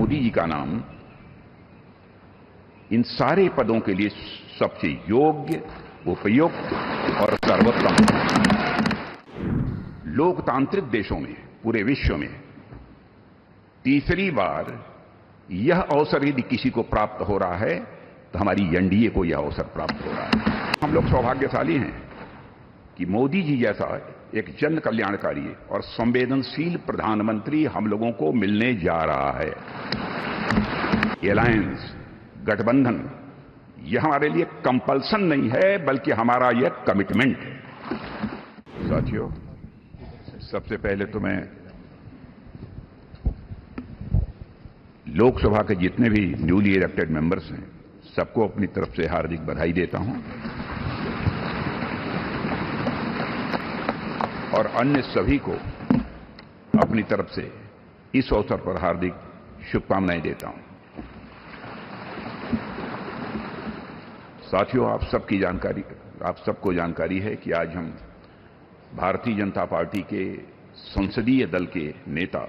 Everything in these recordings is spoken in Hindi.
मोदी जी का नाम इन सारे पदों के लिए सबसे योग्य, उपयुक्त और सर्वोत्तम। लोकतांत्रिक देशों में, पूरे विश्व में तीसरी बार यह अवसर यदि किसी को प्राप्त हो रहा है तो हमारी एनडीए को यह अवसर प्राप्त हो रहा है। हम लोग सौभाग्यशाली हैं कि मोदी जी जैसा एक जन कल्याणकारी और संवेदनशील प्रधानमंत्री हम लोगों को मिलने जा रहा है। एलायंस, गठबंधन, यह हमारे लिए कंपल्सन नहीं है बल्कि हमारा यह कमिटमेंट है। साथियों, सबसे पहले तो मैं लोकसभा के जितने भी न्यूली इलेक्टेड मेंबर्स हैं सबको अपनी तरफ से हार्दिक बधाई देता हूं और अन्य सभी को अपनी तरफ से इस अवसर पर हार्दिक शुभकामनाएं देता हूं। साथियों, आप सबको जानकारी है कि आज हम भारतीय जनता पार्टी के संसदीय दल के नेता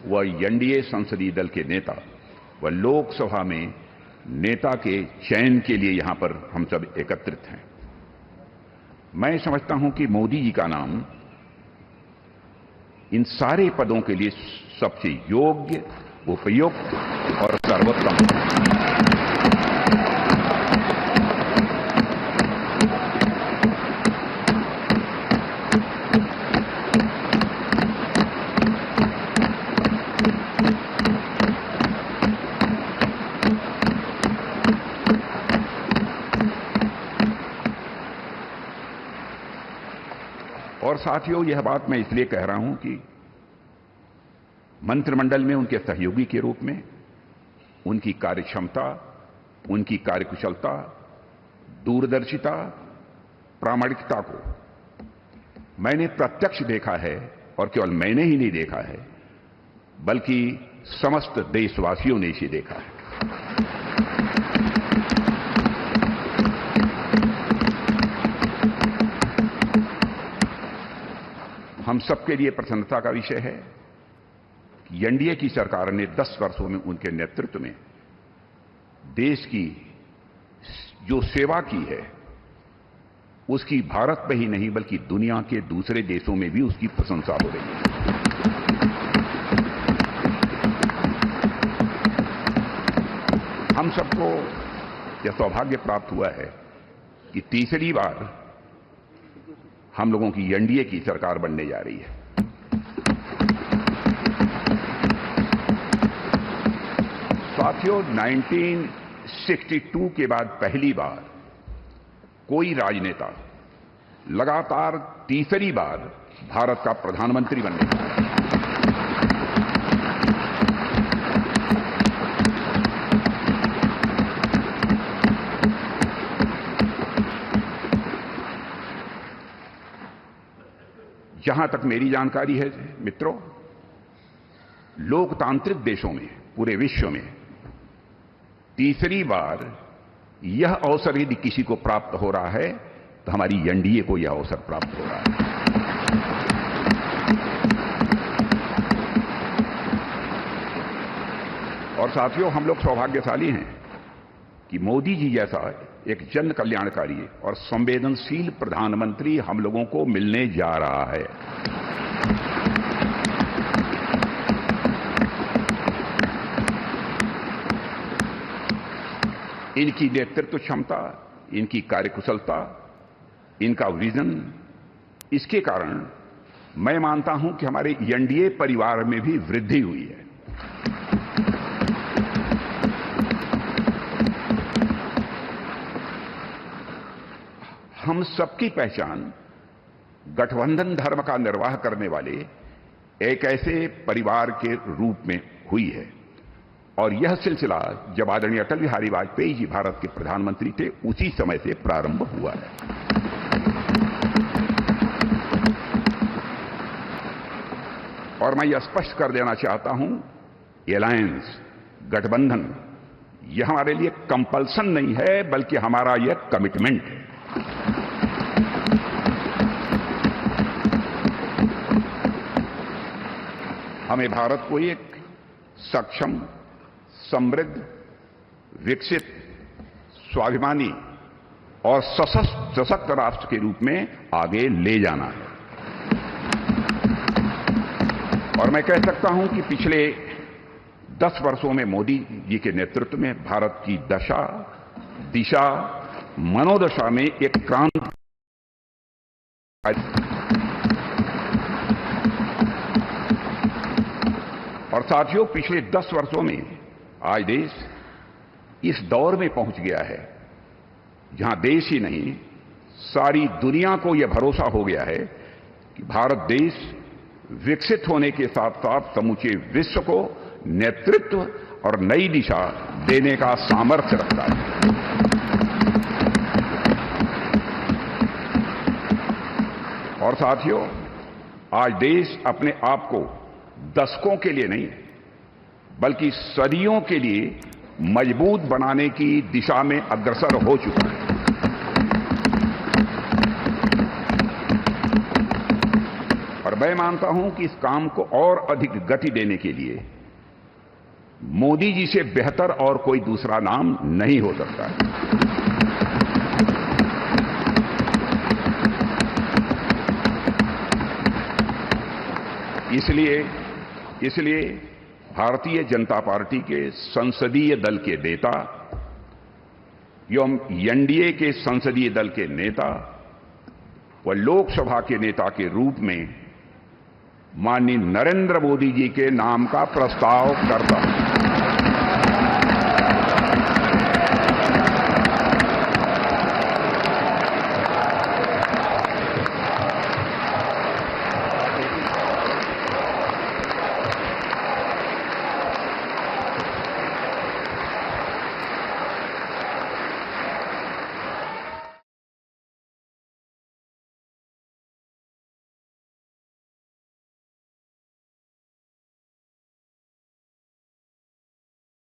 व एनडीए संसदीय दल के नेता व लोकसभा में नेता के चयन के लिए यहां पर हम सब एकत्रित हैं। मैं समझता हूं कि मोदी जी का नाम इन सारे पदों के लिए सबसे योग्य, उपयुक्त और सर्वोत्तम। और साथियों, यह बात मैं इसलिए कह रहा हूं कि मंत्रिमंडल में उनके सहयोगी के रूप में उनकी कार्यक्षमता, उनकी कार्यकुशलता, दूरदर्शिता, प्रामाणिकता को मैंने प्रत्यक्ष देखा है और केवल मैंने ही नहीं देखा है बल्कि समस्त देशवासियों ने इसे देखा है। हम सबके लिए प्रसन्नता का विषय है कि एनडीए की सरकार ने 10 वर्षों में उनके नेतृत्व में देश की जो सेवा की है उसकी भारत में ही नहीं बल्कि दुनिया के दूसरे देशों में भी उसकी प्रशंसा हो रही है। हम सबको यह सौभाग्य प्राप्त हुआ है कि तीसरी बार हम लोगों की एनडीए की सरकार बनने जा रही है। साथियों, 1962 के बाद पहली बार कोई राजनेता लगातार तीसरी बार भारत का प्रधानमंत्री बनने जा रहा है। जहां तक मेरी जानकारी है मित्रों, लोकतांत्रिक देशों में, पूरे विश्व में तीसरी बार यह अवसर यदि किसी को प्राप्त हो रहा है तो हमारी एनडीए को यह अवसर प्राप्त हो रहा है। और साथियों, हम लोग सौभाग्यशाली हैं कि मोदी जी जैसा एक जन कल्याणकारी और संवेदनशील प्रधानमंत्री हम लोगों को मिलने जा रहा है। इनकी नेतृत्व क्षमता, इनकी कार्यकुशलता, इनका विजन, इसके कारण मैं मानता हूं कि हमारे एनडीए परिवार में भी वृद्धि हुई है। हम सबकी पहचान गठबंधन धर्म का निर्वाह करने वाले एक ऐसे परिवार के रूप में हुई है और यह सिलसिला जब आदरणीय अटल बिहारी वाजपेयी जी भारत के प्रधानमंत्री थे उसी समय से प्रारंभ हुआ है। और मैं यह स्पष्ट कर देना चाहता हूं, एलायंस, गठबंधन, यह हमारे लिए कंपल्सन नहीं है बल्कि हमारा यह कमिटमेंट है। हमें भारत को एक सक्षम, समृद्ध, विकसित, स्वाभिमानी और सशक्त राष्ट्र के रूप में आगे ले जाना है। और मैं कह सकता हूं कि पिछले 10 वर्षों में मोदी जी के नेतृत्व में भारत की दशा, दिशा, मनोदशा में एक क्रांति। और साथियों, पिछले 10 वर्षों में आज देश इस दौर में पहुंच गया है जहां देश ही नहीं, सारी दुनिया को यह भरोसा हो गया है कि भारत देश विकसित होने के साथ साथ समूचे विश्व को नेतृत्व और नई दिशा देने का सामर्थ्य रखता है। और साथियों, आज देश अपने आप को दशकों के लिए नहीं बल्कि सदियों के लिए मजबूत बनाने की दिशा में अग्रसर हो चुका है। और मैं मानता हूं कि इस काम को और अधिक गति देने के लिए मोदी जी से बेहतर और कोई दूसरा नाम नहीं हो सकता है। इसलिए भारतीय जनता पार्टी के संसदीय दल के नेता एवं एनडीए के संसदीय दल के नेता व लोकसभा के नेता के रूप में माननीय नरेंद्र मोदी जी के नाम का प्रस्ताव करता हूं।